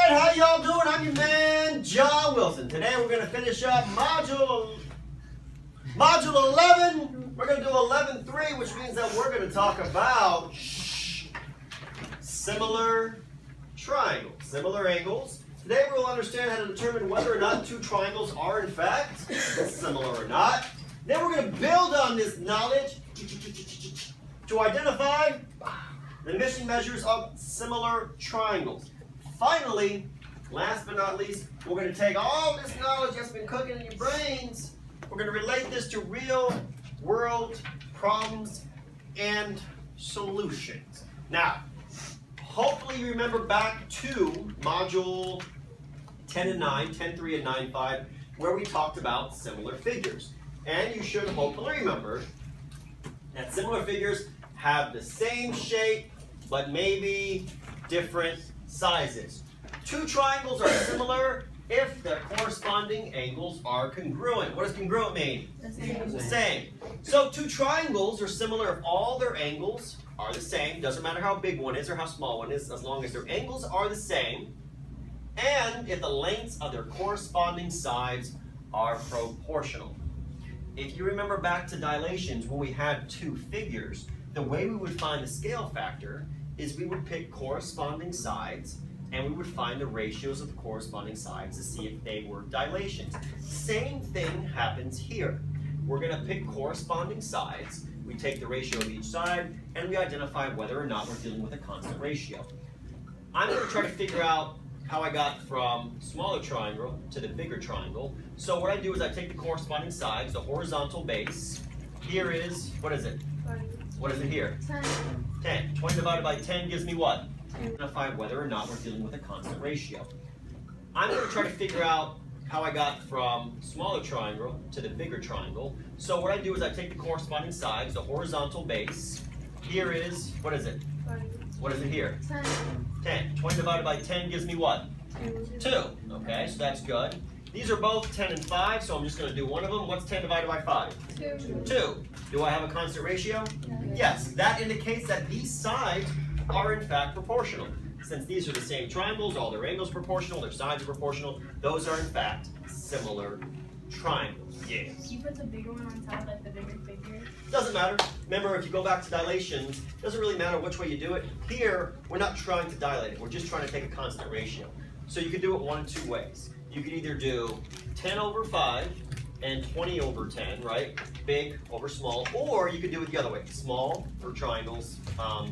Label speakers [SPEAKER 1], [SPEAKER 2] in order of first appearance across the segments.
[SPEAKER 1] right, how y'all doing? I'm your man, John Wilson. Today we're going to finish up Module 11. We're going to do 11.3, which means that we're going to talk about similar triangles, similar angles. Today we'll understand how to determine whether or not two triangles are in fact similar or not. Then we're going to build on this knowledge to identify the missing measures of similar triangles. Finally, last but not least, we're going to take all this knowledge that's been cooking in your brains, we're going to relate this to real world problems and solutions. Now, hopefully you remember back to Module 10 and 9, 10.3 and 9.5, where we talked about similar figures. And you should hopefully remember that similar figures have the same shape, but maybe different sizes. Two triangles are similar if their corresponding angles are congruent. What does congruent mean? The same. So two triangles are similar if all their angles are the same. Doesn't matter how big one is or how small one is, as long as their angles are the same. And if the lengths of their corresponding sides are proportional. If you remember back to dilations when we had two figures, the way we would find the scale factor is we would pick corresponding sides and we would find the ratios of the corresponding sides to see if they were dilations. Same thing happens here. We're going to pick corresponding sides, we take the ratio of each side, and we identify whether or not we're dealing with a constant ratio. I'm going to try to figure out how I got from smaller triangle to the bigger triangle. So what I do is I take the corresponding sides, the horizontal base. Here is, what is it?
[SPEAKER 2] 20.
[SPEAKER 1] What is it here?
[SPEAKER 2] 10.
[SPEAKER 1] 10. 20 divided by 10 gives me what? Identify whether or not we're dealing with a constant ratio. I'm going to try to figure out how I got from smaller triangle to the bigger triangle. So what I do is I take the corresponding sides, the horizontal base. Here is, what is it?
[SPEAKER 2] 20.
[SPEAKER 1] What is it here?
[SPEAKER 2] 10.
[SPEAKER 1] 10. 20 divided by 10 gives me what? 2. Okay, so that's good. These are both 10 and 5, so I'm just going to do one of them. What's 10 divided by 5?
[SPEAKER 2] 2.
[SPEAKER 1] 2. Do I have a constant ratio? Yes. That indicates that these sides are in fact proportional. Since these are the same triangles, all their angles are proportional, their sides are proportional, those are in fact similar triangles. Yes.
[SPEAKER 2] You put the bigger one on top, like the bigger figure?
[SPEAKER 1] Doesn't matter. Remember, if you go back to dilations, it doesn't really matter which way you do it. Here, we're not trying to dilate it. We're just trying to take a constant ratio. So you could do it one of two ways. You could either do 10 over 5 and 20 over 10, right? Big over small. Or you could do it the other way. Small for triangles,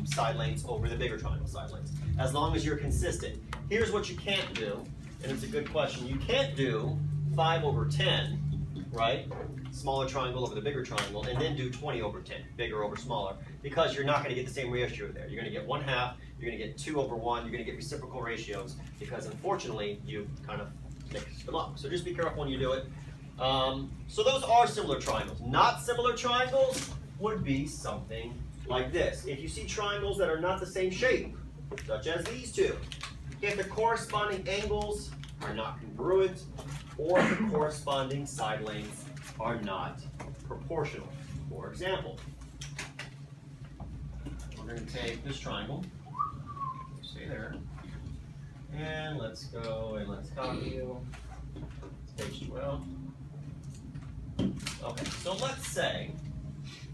[SPEAKER 1] side lengths over the bigger triangle side lengths. As long as you're consistent. Here's what you can't do, and it's a good question. You can't do 5 over 10, right? Smaller triangle over the bigger triangle, and then do 20 over 10, bigger over smaller, because you're not going to get the same ratio there. You're going to get 1/2, you're going to get 2 over 1, you're going to get reciprocal ratios, because unfortunately, you kind of mix them up. So just be careful when you do it. So those are similar triangles. Not similar triangles would be something like this. If you see triangles that are not the same shape, such as these two, if the corresponding angles are not congruent, or if the corresponding side lengths are not proportional. For example, we're going to take this triangle, stay there, and let's go and let's copy you. Page 12. Okay, so let's say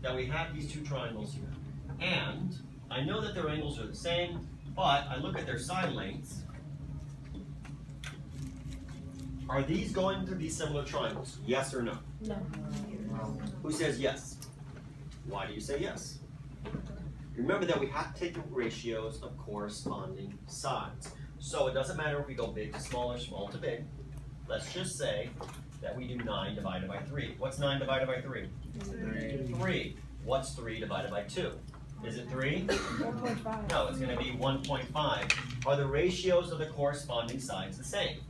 [SPEAKER 1] that we have these two triangles here, and I know that their angles are the same, but I look at their side lengths. Are these going to be similar triangles? Yes or no?
[SPEAKER 2] No.
[SPEAKER 1] Who says yes? Why do you say yes? Remember that we have to take the ratios of corresponding sides. So it doesn't matter if we go big to small or small to big. Let's just say that we do 9 divided by 3. What's 9 divided by 3? 3. What's 3 divided by 2? Is it 3?
[SPEAKER 2] 1.5.
[SPEAKER 1] No, it's going to be 1.5. Are the ratios of the corresponding sides the same?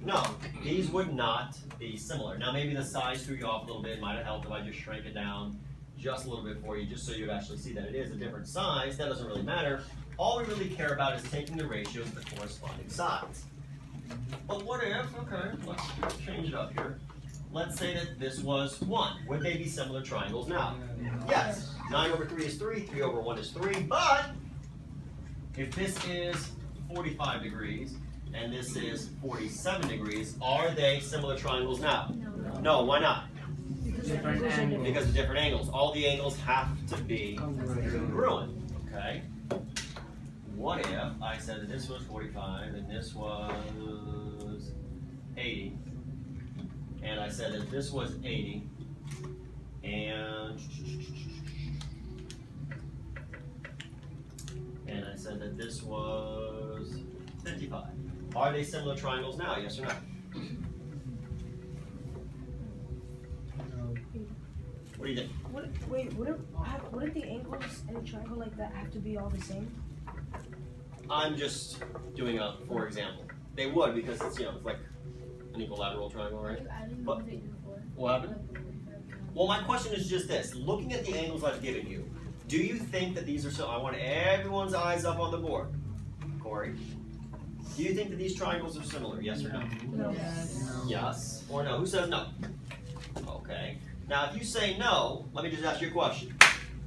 [SPEAKER 1] No, these would not be similar. Now maybe the size threw you off a little bit. It might have helped if I just shrank it down just a little bit for you, just so you'd actually see that it is a different size. That doesn't really matter. All we really care about is taking the ratios of the corresponding sides. But what if, okay, let's change it up here. Let's say that this was 1. Would they be similar triangles now? Yes. 9 over 3 is 3, 3 over 1 is 3, but if this is 45 degrees, and this is 47 degrees. Are they similar triangles now?
[SPEAKER 2] No.
[SPEAKER 1] No, why not?
[SPEAKER 3] Different angles.
[SPEAKER 1] Because of different angles. All the angles have to be congruent. Okay? What if I said that this was 45 and this was 80, and I said that this was 80, and I said that this was 55. Are they similar triangles now, yes or no? What do you think?
[SPEAKER 4] Wouldn't the angles in a triangle like that have to be all the same?
[SPEAKER 1] I'm just doing a for example. They would, because it's, you know, it's like an equilateral triangle, right?
[SPEAKER 2] I didn't
[SPEAKER 1] But-
[SPEAKER 2] know they did before.
[SPEAKER 1] What happened? Well, my question is just this. Looking at the angles I've given you, do you think that these are so? I want everyone's eyes up on the board. Corey, do you think that these triangles are similar? Yes or no?
[SPEAKER 4] No.
[SPEAKER 1] Yes or no? Who says no? Okay. Now, if you say no, let me just ask you a question.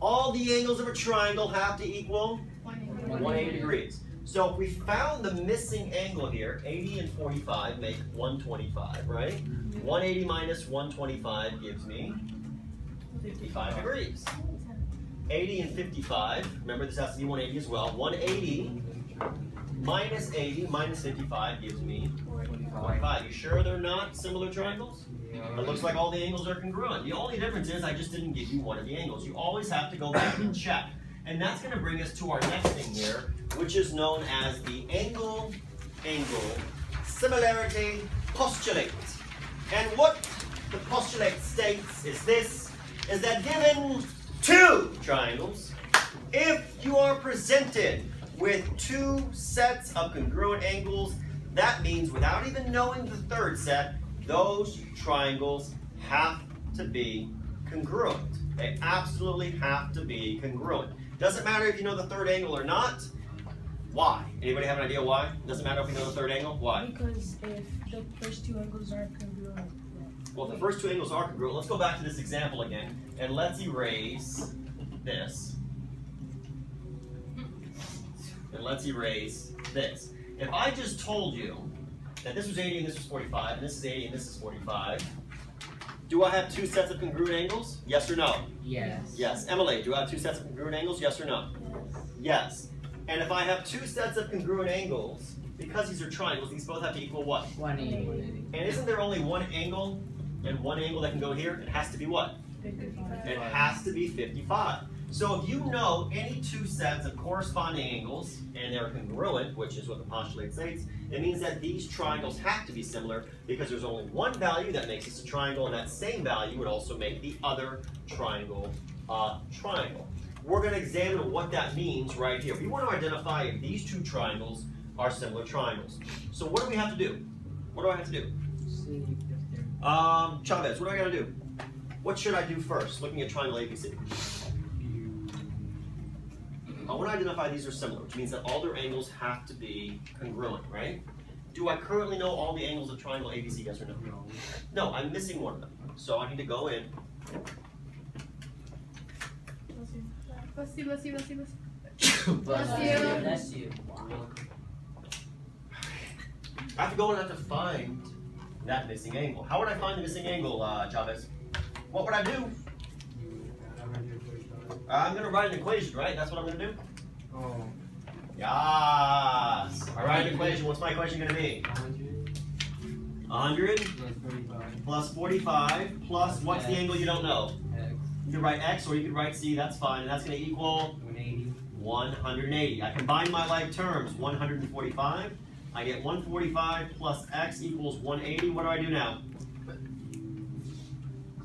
[SPEAKER 1] All the angles of a triangle have to equal 180 degrees. So if we found the missing angle here, 80 and 45 make 125, right? 180 minus 125 gives me 55 degrees. 80 and 55, remember this has to be 180 as well. 180 minus 80 minus 55 gives me 45. You sure they're not similar triangles? It looks like all the angles are congruent. The only difference is I just didn't give you one of the angles. You always have to go back and check. And that's going to bring us to our next thing here, which is known as the Angle-Angle Similarity Postulate. And what the postulate states is this, is that given two triangles, if you are presented with two sets of congruent angles, that means without even knowing the third set, those triangles have to be congruent. They absolutely have to be congruent. Doesn't matter if you know the third angle or not. Why? Anybody have an idea why? Doesn't matter if you know the third angle? Why?
[SPEAKER 4] Because if the first two angles aren't congruent.
[SPEAKER 1] Well, if the first two angles are congruent, let's go back to this example again, and let's erase this. And let's erase this. If I just told you that this was 80 and this was 45, and this is 80 and this is 45, do I have two sets of congruent angles? Yes or no?
[SPEAKER 3] Yes.
[SPEAKER 1] Yes. Emily, do I have two sets of congruent angles? Yes or no? Yes. And if I have two sets of congruent angles, because these are triangles, these both have to equal what?
[SPEAKER 3] 180.
[SPEAKER 1] And isn't there only one angle and one angle that can go here? It has to be what?
[SPEAKER 4] 55.
[SPEAKER 1] It has to be 55. So if you know any two sets of corresponding angles, and they're congruent, which is what the postulate states, it means that these triangles have to be similar because there's only one value that makes this a triangle, and that same value would also make the other triangle a triangle. We're going to examine what that means right here. We want to identify if these two triangles are similar triangles. So what do we have to do? What do I have to do?
[SPEAKER 3] See if they're
[SPEAKER 1] Chavez, what do I got to do? What should I do first, looking at triangle ABC? I want to identify these are similar, which means that all their angles have to be congruent, right? Do I currently know all the angles of triangle ABC, yes or no? No, I'm missing one of them. So I need to go in.
[SPEAKER 2] Bless you.
[SPEAKER 3] Bless
[SPEAKER 2] you.
[SPEAKER 3] Bless you.
[SPEAKER 1] I have to go and I have to find that missing angle. How would I find the missing angle, Chavez? What would I do? I'm going to write an equation, right? That's what I'm going to do?
[SPEAKER 3] Oh.
[SPEAKER 1] Yes. I write an equation. What's my equation going to be? 100 plus 45 plus what's the angle you don't know? You can write x or you can write c. That's fine. And that's going to equal
[SPEAKER 3] 180.
[SPEAKER 1] 180. I combine my like terms. 145. I get 145 plus x equals 180. What do I do now?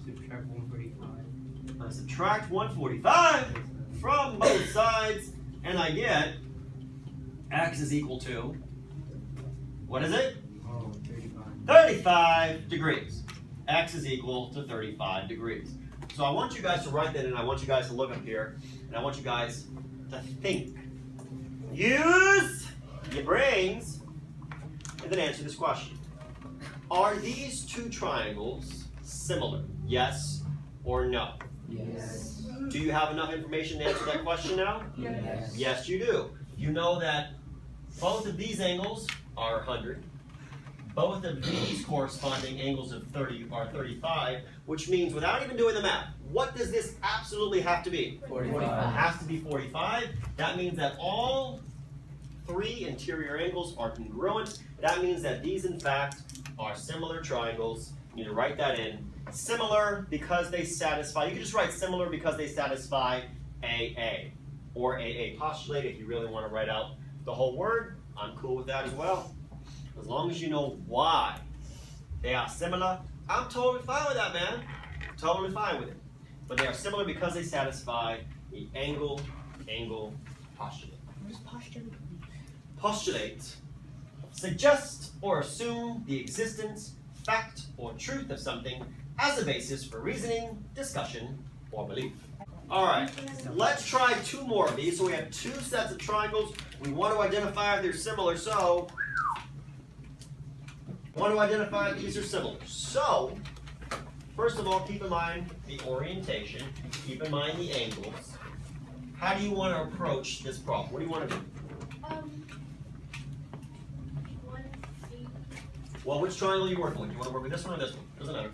[SPEAKER 3] Subtract 145.
[SPEAKER 1] I subtract 145 from both sides, and I get x is equal to, what is it?
[SPEAKER 3] Oh, 35.
[SPEAKER 1] 35 degrees. X is equal to 35 degrees. So I want you guys to write that in. I want you guys to look up here, and I want you guys to think. Use your brains, and then answer this question. Are these two triangles similar? Yes or no?
[SPEAKER 3] Yes.
[SPEAKER 1] Do you have enough information to answer that question now?
[SPEAKER 3] Yes.
[SPEAKER 1] Yes, you do. You know that Both of these angles are 100. Both of these corresponding angles of 30 are 35, which means without even doing the math, what does this absolutely have to be?
[SPEAKER 3] 45.
[SPEAKER 1] It has to be 45. That means that all three interior angles are congruent. That means that these, in fact, are similar triangles. You need to write that in. Similar because they satisfy, you can just write similar because they satisfy AA, or AA postulate if you really want to write out the whole word. I'm cool with that as well. As long as you know why they are similar, I'm totally fine with that, man. Totally fine with it. But they are similar because they satisfy the angle-angle postulate.
[SPEAKER 4] What is postulate?
[SPEAKER 1] Postulate, suggest or assume the existence, fact, or truth of something as a basis for reasoning, discussion, or belief. All right, let's try two more of these. So we have two sets of triangles. We want to identify if they're similar. So, want to identify if these are similar. So, first of all, keep in mind the orientation. Keep in mind the angles. How do you want to approach this problem? What do you want to do?
[SPEAKER 2] 180.
[SPEAKER 1] Well, which triangle are you working with? Do you want to work with this one or this one? Doesn't matter.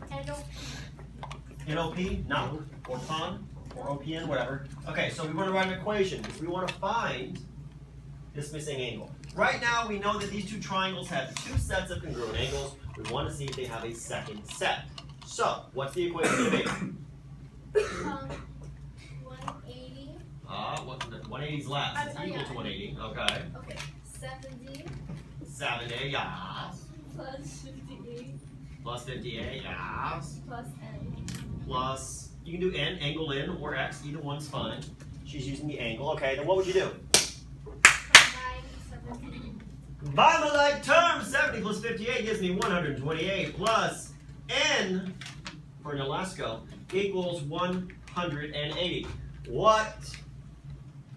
[SPEAKER 1] NOP, no, or PON, or OPN, whatever. Okay, so we want to write an equation because we want to find this missing angle. Right now, we know that these two triangles have two sets of congruent angles. We want to see if they have a second set. So, what's the equation going to be?
[SPEAKER 2] 180.
[SPEAKER 1] 180 is less. It's equal to 180. Okay.
[SPEAKER 2] Okay. 70
[SPEAKER 1] 70, yes.
[SPEAKER 2] plus 58
[SPEAKER 1] Plus 58, yes.
[SPEAKER 2] plus n.
[SPEAKER 1] Plus, you can do n, angle in, or x. Either one's fine. She's using the angle. Okay, then what would you do?
[SPEAKER 2] Combine 70.
[SPEAKER 1] By the like term, 70 plus 58 gives me 128 plus n for Nolasco equals 180. What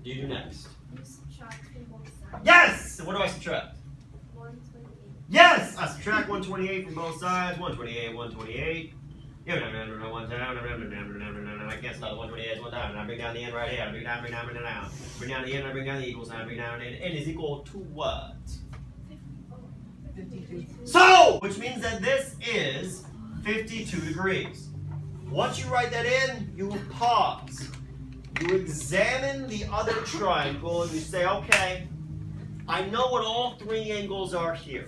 [SPEAKER 1] do you do next?
[SPEAKER 2] You subtract from both sides.
[SPEAKER 1] Yes! So what do I subtract?
[SPEAKER 2] 128.
[SPEAKER 1] Yes! I subtract 128 from both sides. 128, 128. I cancel out the 128 one time, and I bring down the n right here. I bring down. Bring down the n, I bring down the equals, and I bring down n. N is equal to what?
[SPEAKER 3] 52.
[SPEAKER 1] So, which means that this is 52 degrees. Once you write that in, you pause. You examine the other triangle and you say, okay, I know what all three angles are here.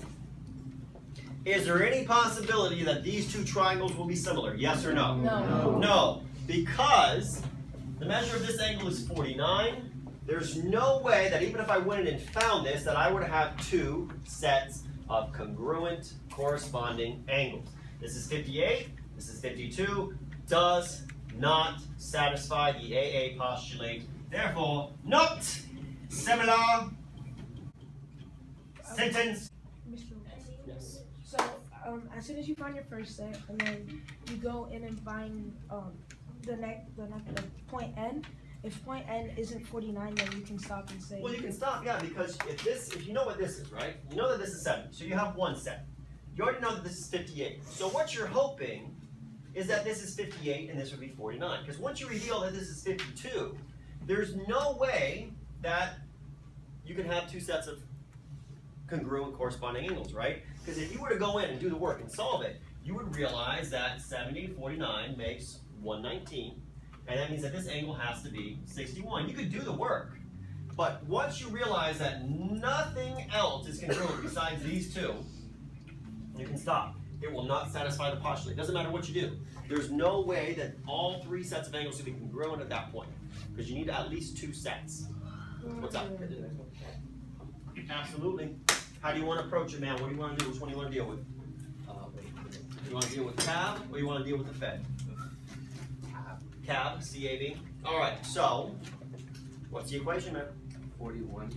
[SPEAKER 1] Is there any possibility that these two triangles will be similar? Yes or no?
[SPEAKER 4] No.
[SPEAKER 1] No, because the measure of this angle is 49. There's no way that even if I went in and found this, that I would have two sets of congruent corresponding angles. This is 58, this is 52, does not satisfy the AA postulate, therefore not similar. Sentence.
[SPEAKER 4] Mr.
[SPEAKER 1] Yes.
[SPEAKER 4] So, as soon as you find your first set, and then you go in and find the point N. If point N isn't 49, then you can stop and say.
[SPEAKER 1] Well, you can stop, yeah, because if you know what this is, right? You know that this is 70, so you have one set. You already know that this is 58. So what you're hoping is that this is 58 and this would be 49. Because once you reveal that this is 52, there's no way that you can have two sets of congruent corresponding angles, right? Because if you were to go in and do the work and solve it, you would realize that 70 to 49 makes 119. And that means that this angle has to be 61. You could do the work, but once you realize that nothing else is congruent besides these two, you can stop. It will not satisfy the postulate. It doesn't matter what you do. There's no way that all three sets of angles will be congruent at that point, because you need at least two sets. What's up? Absolutely. How do you want to approach it, man? What do you want to do? Which one do you want to deal with? Do you want to deal with CAB or you want to deal with the Fed? CAB, C-A-B. All right, so what's the equation, man?
[SPEAKER 3] 41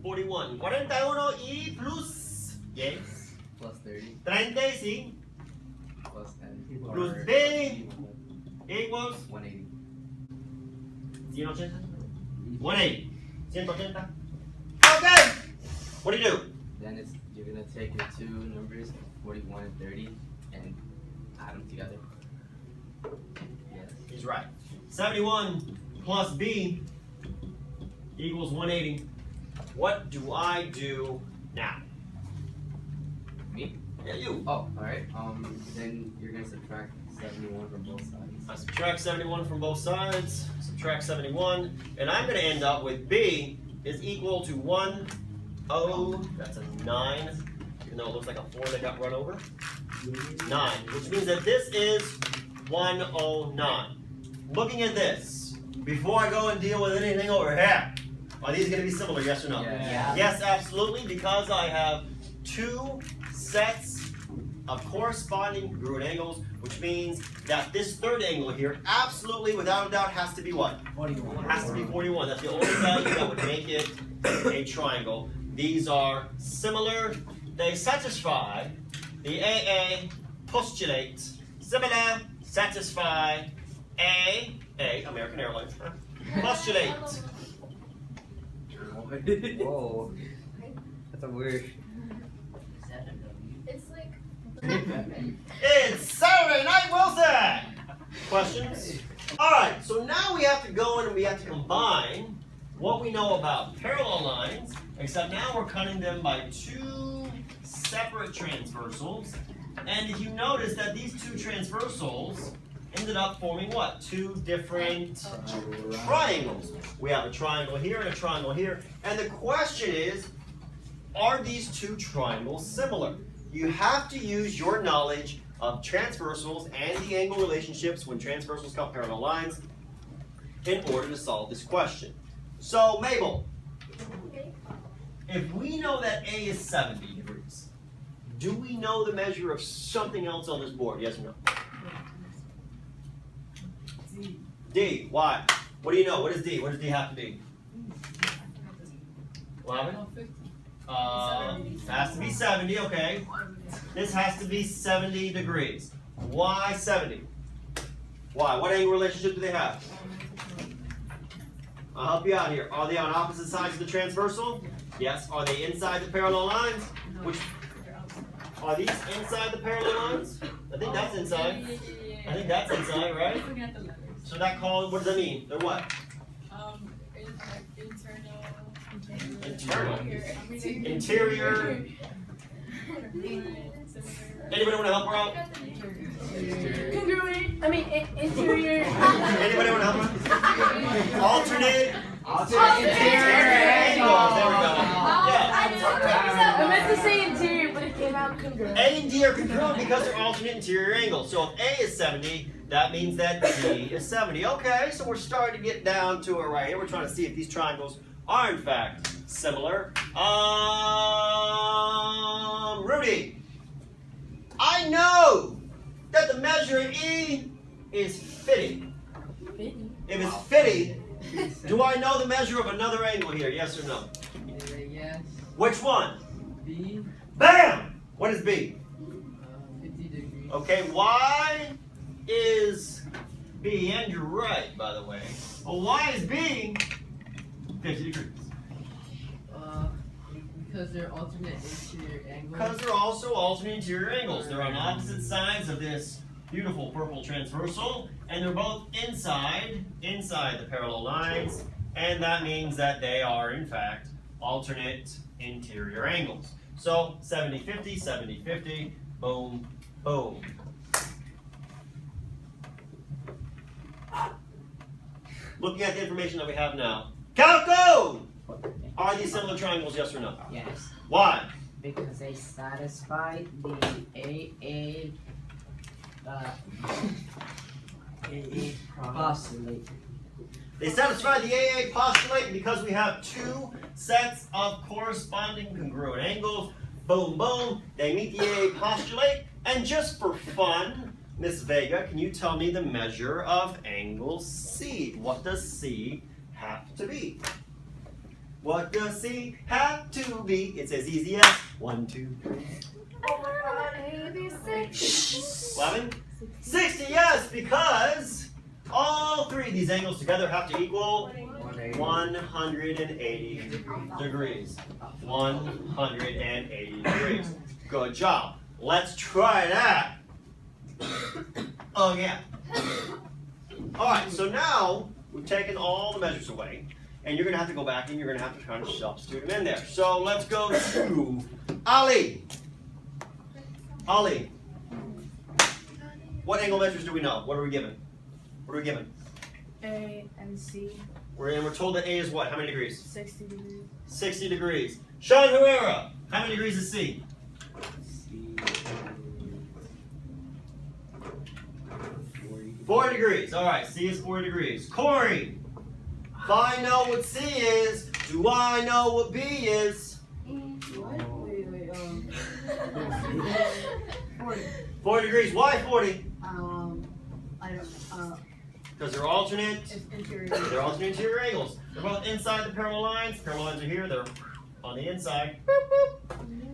[SPEAKER 1] 41. 41 y plus, yes,
[SPEAKER 3] plus 30
[SPEAKER 1] 35
[SPEAKER 3] plus 10
[SPEAKER 1] plus
[SPEAKER 3] or
[SPEAKER 1] B equals
[SPEAKER 3] 180.
[SPEAKER 1] 180. 180. 180. Okay. What do you do?
[SPEAKER 3] Then you're gonna take the two numbers, 41 and 30, and add them together. Yes.
[SPEAKER 1] He's right. 71 plus B equals 180. What do I do now?
[SPEAKER 3] Me?
[SPEAKER 1] Yeah, you.
[SPEAKER 3] Oh, alright. Then you're gonna subtract 71 from both sides.
[SPEAKER 1] I subtract 71 from both sides, subtract 71, and I'm going to end up with B is equal to 1, 0, that's a 9, even though it looks like a 4 that got run over. 9, which means that this is 109. Looking at this, before I go and deal with anything over here, are these going to be similar, yes or no?
[SPEAKER 3] Yeah.
[SPEAKER 1] Yes, absolutely, because I have two sets of corresponding congruent angles, which means that this third angle here, absolutely, without a doubt, has to be what?
[SPEAKER 5] 41.
[SPEAKER 1] Has to be 41. That's the only value that would make it a triangle. These are similar. They satisfy the AA postulate. Similar, satisfy American Airlines, postulate.
[SPEAKER 3] Whoa. That's a weird.
[SPEAKER 2] It's like
[SPEAKER 1] It's Saturday night, Wilson! Questions? Alright, so now we have to go in and we have to combine what we know about parallel lines, except now we're cutting them by two separate transversals. And if you notice that these two transversals ended up forming what? Two different triangles. We have a triangle here and a triangle here. And the question is, are these two triangles similar? You have to use your knowledge of transversals and the angle relationships when transversals cut parallel lines in order to solve this question. So, Mabel, if we know that A is 70 degrees, do we know the measure of something else on this board? Yes or no? D. Why? What do you know? What is D? What does D have to be? 11? Has to be 70, okay. This has to be 70 degrees. Why 70? Why? What angle relationship do they have? I'll help you out here. Are they on opposite sides of the transversal? Yes. Are they inside the parallel lines? Which are these inside the parallel lines? I think that's inside. I think that's inside, right? So that called, what does that mean? They're what? Internal. Interior. Anybody want to help her out?
[SPEAKER 4] Congruent. I mean, interior.
[SPEAKER 1] Anybody want to help her? Alternate.
[SPEAKER 3] Interior
[SPEAKER 1] angles. There we go. Yeah.
[SPEAKER 4] I meant to say interior, but it came out congruent.
[SPEAKER 1] A and D are congruent because they're alternate interior angles. So if A is 70, that means that D is 70. Okay, so we're starting to get down to it right here. We're trying to see if these triangles are in fact similar. Rudy, I know that the measure of E is 50. If it's 50, do I know the measure of another angle here? Yes or no?
[SPEAKER 3] Yes.
[SPEAKER 1] Which one?
[SPEAKER 3] B.
[SPEAKER 1] Bam! What is B?
[SPEAKER 3] 50 degrees.
[SPEAKER 1] Okay, why is B, and you're right, by the way, but why is B 50 degrees?
[SPEAKER 3] Because they're alternate interior angles.
[SPEAKER 1] Because they're also alternate interior angles. They're on opposite sides of this beautiful purple transversal, and they're both inside the parallel lines, and that means that they are, in fact, alternate interior angles. So 70-50, 70-50, boom, boom. Looking at the information that we have now, Calco! Are these similar triangles, yes or no?
[SPEAKER 5] Yes,
[SPEAKER 1] Why?
[SPEAKER 5] because they satisfy the AA postulate.
[SPEAKER 1] They satisfy the AA postulate because we have two sets of corresponding congruent angles. Boom, boom. They meet the AA postulate. And just for fun, Miss Vega, can you tell me the measure of angle C? What does C have to be? What does C have to be? It's as easy as 1, 2, 3. 11? 60, yes, because all three of these angles together have to equal 180 degrees. 180 degrees. Good job. Let's try that. Oh, yeah. All right, so now we've taken all the measures away. and you're gonna have to go back and you're gonna have to kind of substitute them in there. So let's go to Ali. Ali, what angle measures do we know? What are we given? What are we given?
[SPEAKER 4] A and C,
[SPEAKER 1] We're told that A is what? How many degrees?
[SPEAKER 4] 60 degrees.
[SPEAKER 1] 60 degrees. Sean Herrera, how many degrees is C? 4 degrees. All right, C is 4 degrees. Corey, if I know what C is, do I know what B is?
[SPEAKER 5] Wait, 40.
[SPEAKER 1] 4 degrees. Why 40?
[SPEAKER 5] I don't,
[SPEAKER 1] Because they're alternate.
[SPEAKER 5] it's interior.
[SPEAKER 1] They're alternate interior angles. They're both inside the parallel lines. Parallel lines are here. They're on the inside.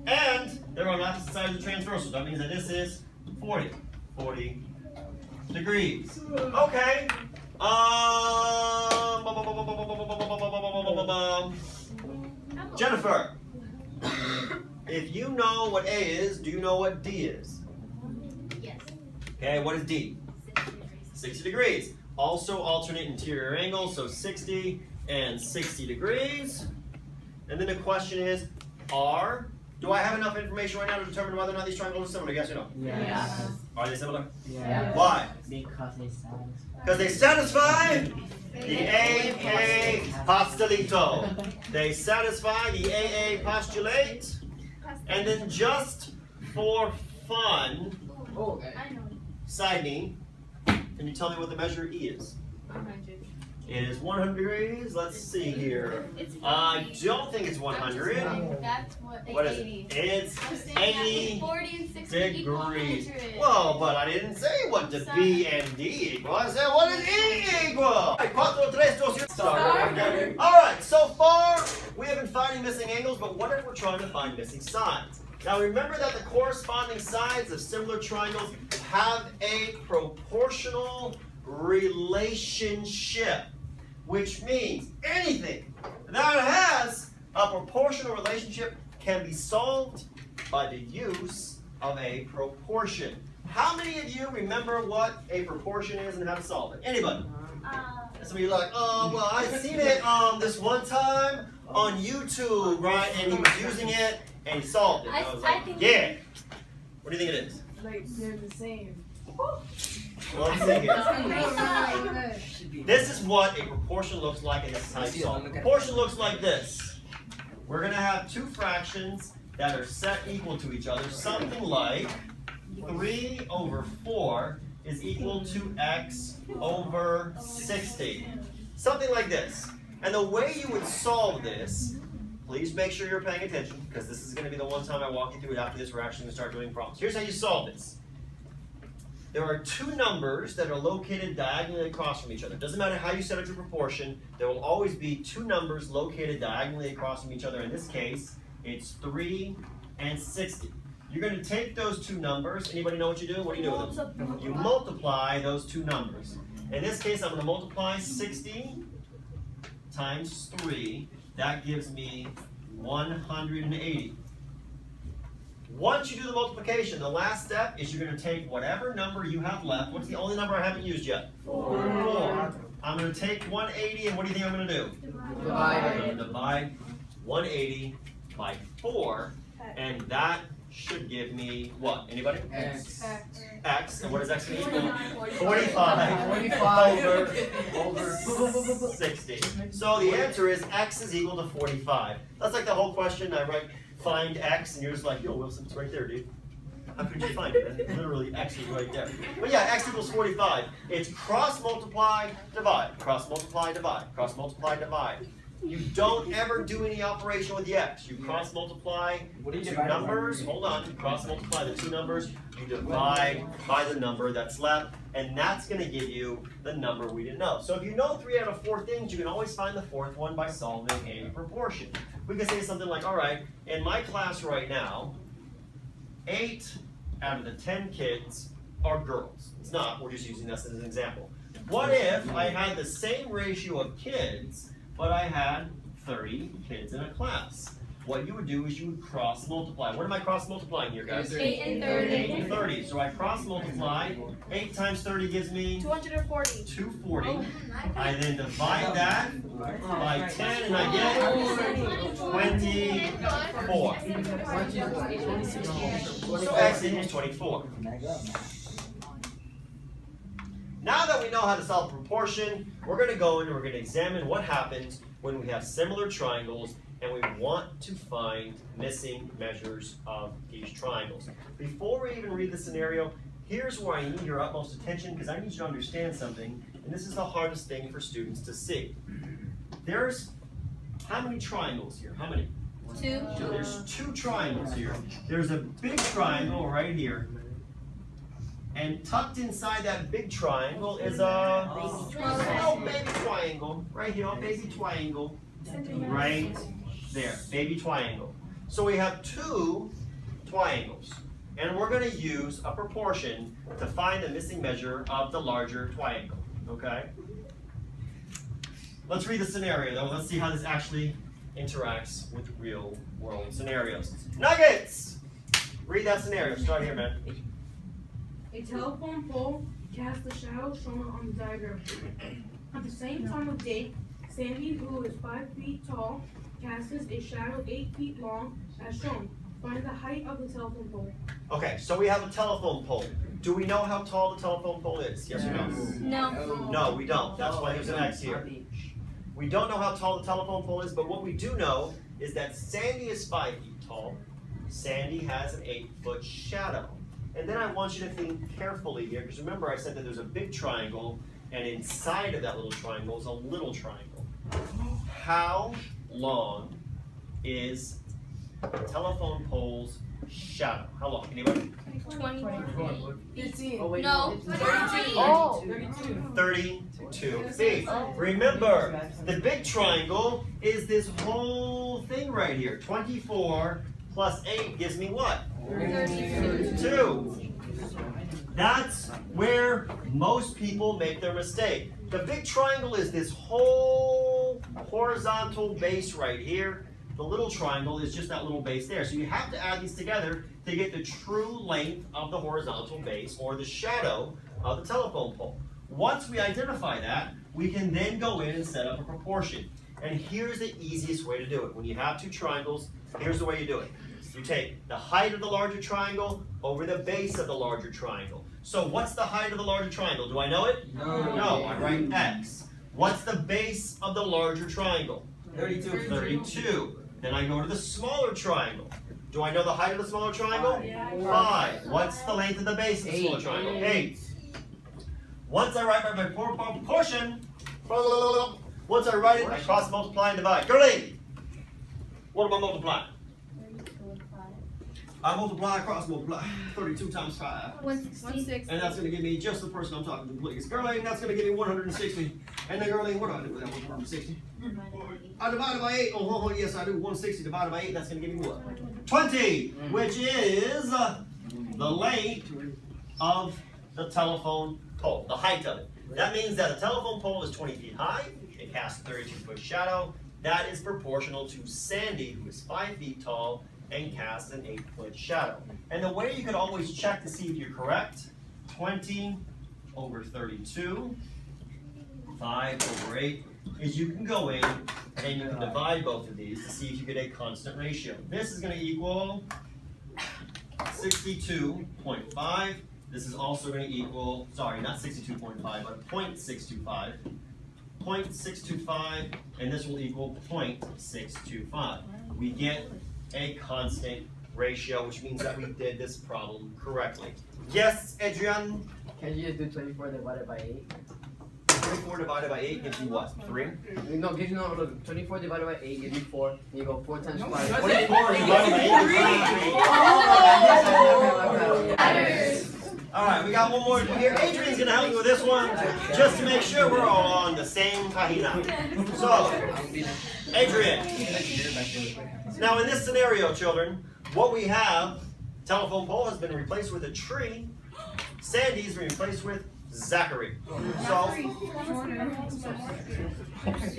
[SPEAKER 1] And they're on opposite sides of the transversal. That means that this is 40. 40 degrees. Okay. Jennifer, if you know what A is, do you know what D is?
[SPEAKER 2] Yes.
[SPEAKER 1] Okay, what is D?
[SPEAKER 2] 60 degrees.
[SPEAKER 1] 60 degrees. Also alternate interior angles, so 60 and 60 degrees. And then the question is, do I have enough information right now to determine whether or not these triangles are similar? Yes or no?
[SPEAKER 5] Yes.
[SPEAKER 1] Are they similar?
[SPEAKER 5] Yeah.
[SPEAKER 1] Why?
[SPEAKER 5] Because they satisfy.
[SPEAKER 1] Because they satisfy the AA postulate. They satisfy the AA postulate. And then just for fun,
[SPEAKER 5] Oh,
[SPEAKER 2] I know.
[SPEAKER 1] Sidney, can you tell me what the measure E is?
[SPEAKER 2] 100.
[SPEAKER 1] It is 100 degrees. Let's see here.
[SPEAKER 2] It's
[SPEAKER 1] I
[SPEAKER 2] 40.
[SPEAKER 1] don't think it's
[SPEAKER 2] I'm
[SPEAKER 1] 100.
[SPEAKER 2] just saying, that's what, like
[SPEAKER 1] What is
[SPEAKER 2] 80.
[SPEAKER 1] it? It's
[SPEAKER 2] I'm saying
[SPEAKER 1] 80
[SPEAKER 2] that 40 and 60 equal
[SPEAKER 1] degrees.
[SPEAKER 2] 100.
[SPEAKER 1] Well, but I didn't say what the B and D equal. I said what does E equal? 4, 3, 2, 1. All right, so far we have been finding missing angles, but what if we're trying to find missing sides? Now remember that the corresponding sides of similar triangles have a proportional relationship, which means anything that has a proportional relationship can be solved by the use of a proportion. How many of you remember what a proportion is and how to solve it? Anybody? Some of you are like, oh, well, I've seen it this one time on YouTube, right? And he was using it and he solved it. And I was
[SPEAKER 2] I
[SPEAKER 1] like,
[SPEAKER 2] think-
[SPEAKER 1] yeah. What do you think it is?
[SPEAKER 4] Like, they're the same.
[SPEAKER 1] Well, let's see here. This is what a proportion looks like, and this is how you solve it. Proportion looks like this. We're going to have two fractions that are set equal to each other. Something like 3 over 4 is equal to x over 60. Something like this. And the way you would solve this, please make sure you're paying attention, because this is going to be the one time I walk you through it. After this, we're actually going to start doing problems. Here's how you solve this. There are two numbers that are located diagonally across from each other. Doesn't matter how you set up your proportion, there will always be two numbers located diagonally across from each other. In this case, it's 3 and 60. You're going to take those two numbers. Anybody know what you do? What do you do with them? You multiply those two numbers. In this case, I'm going to multiply 60 times 3. That gives me 180. Once you do the multiplication, the last step is you're going to take whatever number you have left. What's the only number I haven't used yet? 4. I'm going to take 180, and what do you think I'm going to do? I'm going to divide 180 by 4, and that should give me what? Anybody?
[SPEAKER 5] X.
[SPEAKER 1] X. And what does X mean?
[SPEAKER 2] 45.
[SPEAKER 1] 45 over 60. So the answer is X is equal to 45. That's like the whole question. I write find X, and you're just like, yo, Wilson, it's right there, dude. How could you find it? And literally, X is right there. But yeah, X equals 45. It's cross multiply, divide. Cross multiply, divide. Cross multiply, divide. You don't ever do any operation with the X. You cross multiply the two numbers. Hold on. You cross multiply the two numbers. You divide by the number that's left. And that's going to give you the number we didn't know. So if you know 3 out of 4 things, you can always find the 4th one by solving a proportion. We can say something like, all right, in my class right now, 8 out of the 10 kids are girls. It's not. We're just using this as an example. What if I had the same ratio of kids, but I had 30 kids in a class? what you would do is you would cross multiply. What am I cross multiplying here, guys?
[SPEAKER 2] 8 and 30.
[SPEAKER 1] 8 and 30. So I cross multiply. 8 times 30 gives me
[SPEAKER 4] 240.
[SPEAKER 1] 240. I then divide that by 10 and I get 24. So x equals 24. Now that we know how to solve proportion, we're going to go in and we're going to examine what happens when we have similar triangles and we want to find missing measures of these triangles. Before we even read the scenario, here's where I need your utmost attention because I need you to understand something, and this is the hardest thing for students to see. There's how many triangles here? How many?
[SPEAKER 2] 2.
[SPEAKER 1] There's 2 triangles here. There's a big triangle right here. And tucked inside that big triangle is a small baby triangle. Right here, a baby triangle. Right there, baby triangle. So we have 2 triangles. And we're going to use a proportion to find the missing measure of the larger triangle. Okay? Let's read the scenario though. Let's see how this actually interacts with real world scenarios. Nuggets! Read that scenario. Start here, man.
[SPEAKER 6] A telephone pole casts the shadow shown on the diagram. At the same time of day, Sandy, who is 5 feet tall, casts a shadow 8 feet long, as shown. Find the height of the telephone pole.
[SPEAKER 1] Okay, so we have a telephone pole. Do we know how tall the telephone pole is? Yes or no?
[SPEAKER 2] No.
[SPEAKER 1] No, we don't. That's why there's an X here. We don't know how tall the telephone pole is, but what we do know is that Sandy is 5 feet tall. Sandy has an 8-foot shadow. And then I want you to think carefully here, because remember I said that there's a big triangle, and inside of that little triangle is a little triangle. How long is the telephone pole's shadow? How long? Anybody?
[SPEAKER 2] 24.
[SPEAKER 6] 15.
[SPEAKER 5] Oh, wait,
[SPEAKER 2] No.
[SPEAKER 5] it's
[SPEAKER 2] 32.
[SPEAKER 4] Oh.
[SPEAKER 1] 32 feet. Remember, the big triangle is this whole thing right here. 24 plus 8 gives me what? 2. That's where most people make their mistake. The big triangle is this whole horizontal base right here. The little triangle is just that little base there. So you have to add these together to get the true length of the horizontal base or the shadow of the telephone pole. Once we identify that, we can then go in and set up a proportion. And here's the easiest way to do it. When you have 2 triangles, here's the way you do it. You take the height of the larger triangle over the base of the larger triangle. So what's the height of the larger triangle? Do I know it?
[SPEAKER 3] No.
[SPEAKER 1] No, I write X. What's the base of the larger triangle?
[SPEAKER 3] 32.
[SPEAKER 1] 32. Then I go to the smaller triangle. Do I know the height of the smaller triangle? 5. What's the length of the base of the smaller triangle? 8. Once I write my proportion, once I write it, I cross multiply and divide. Curly! What am I multiplying? I multiply, cross multiply. 32 times 5.
[SPEAKER 2] 160.
[SPEAKER 1] And that's going to give me just the person I'm talking to, please. Girlie, that's going to give me 160. And then Girlie, what do I do with that 160? I divide it by 8. Oh, yes, I do. 160 divided by 8, that's going to give me what? 20, which is the length of the telephone pole, the height of it. That means that a telephone pole is 20 feet high. It casts a 32-foot shadow. That is proportional to Sandy, who is 5 feet tall and casts an 8-foot shadow. And the way you could always check to see if you're correct, 20 over 32, 5 over 8, is you can go in and you can divide both of these to see if you get a constant ratio. This is going to equal 62.5. This is also going to equal, sorry, not 62.5, but 0.625. 0.625, and this will equal 0.625. We get a constant ratio, which means that we did this problem correctly. Yes, Adrian?
[SPEAKER 5] Can you just do 24 divided by 8?
[SPEAKER 1] 24 divided by 8 gives you what? 3?
[SPEAKER 5] No, gives you no, look, 24 divided by 8 gives you 4. And you go 4 times 5.
[SPEAKER 1] 24 divided by 8 is 3. Alright, we got one more here. Adrian's going to help me with this one, just to make sure we're all on the same página. So, Adrian. Now in this scenario, children, what we have, telephone pole has been replaced with a tree. Sandy's been replaced with Zachary. So,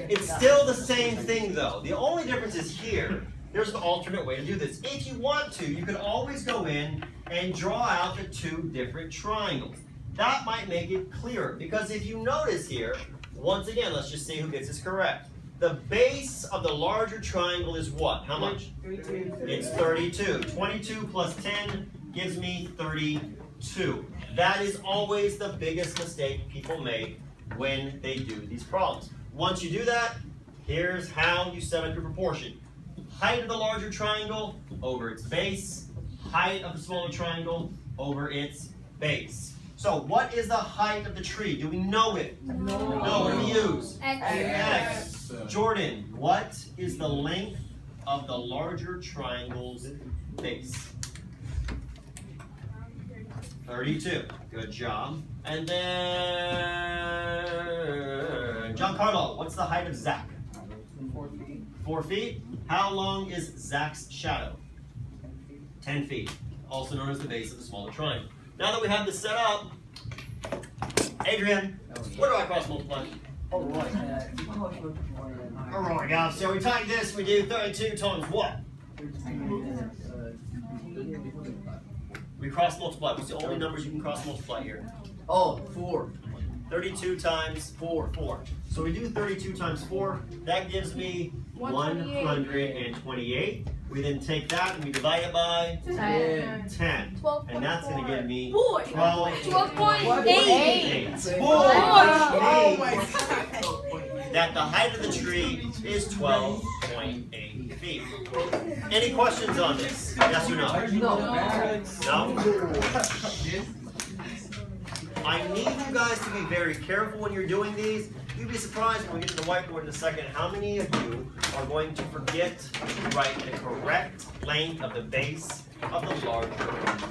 [SPEAKER 1] it's still the same thing though. The only difference is here, there's an alternate way to do this. If you want to, you can always go in and draw out the two different triangles. That might make it clearer, because if you notice here, once again, let's just see who gets this correct. The base of the larger triangle is what? How much?
[SPEAKER 5] 32.
[SPEAKER 1] It's 32. 22 plus 10 gives me 32. That is always the biggest mistake people make when they do these problems. Once you do that, here's how you set up your proportion. Height of the larger triangle over its base. Height of the smaller triangle over its base. So what is the height of the tree? Do we know it? No. What do we use? X. Jordan, what is the length of the larger triangle's base? 32. Good job. And then Giancarlo, what's the height of Zach?
[SPEAKER 5] 4 feet.
[SPEAKER 1] 4 feet. How long is Zach's shadow? 10 feet. Also known as the base of the smaller triangle. Now that we have this set up, Adrian, what do I cross multiply?
[SPEAKER 5] Oh, right.
[SPEAKER 1] Alright guys, so we take this, we do 32 times what? We cross multiply. What's the only numbers you can cross multiply here?
[SPEAKER 5] Oh, 4.
[SPEAKER 1] 32 times 4. So we do 32 times 4. That gives me 128. We then take that and we divide it by 10. And that's going to give me 12.8. 12.8. That the height of the tree is 12.8 feet. Any questions on this? Yes or no? No? I need you guys to be very careful when you're doing these. You'd be surprised when we get to the whiteboard in a second how many of you are going to forget to write the correct length of the base of the larger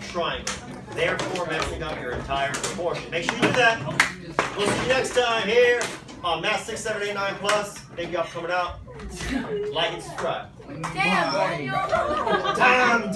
[SPEAKER 1] triangle, therefore messing up your entire proportion. Make sure you do that. We'll see you next time here on Math 6, 7, 8, 9 plus. Thank y'all for coming out. Like and subscribe.
[SPEAKER 2] Damn.
[SPEAKER 1] Damn,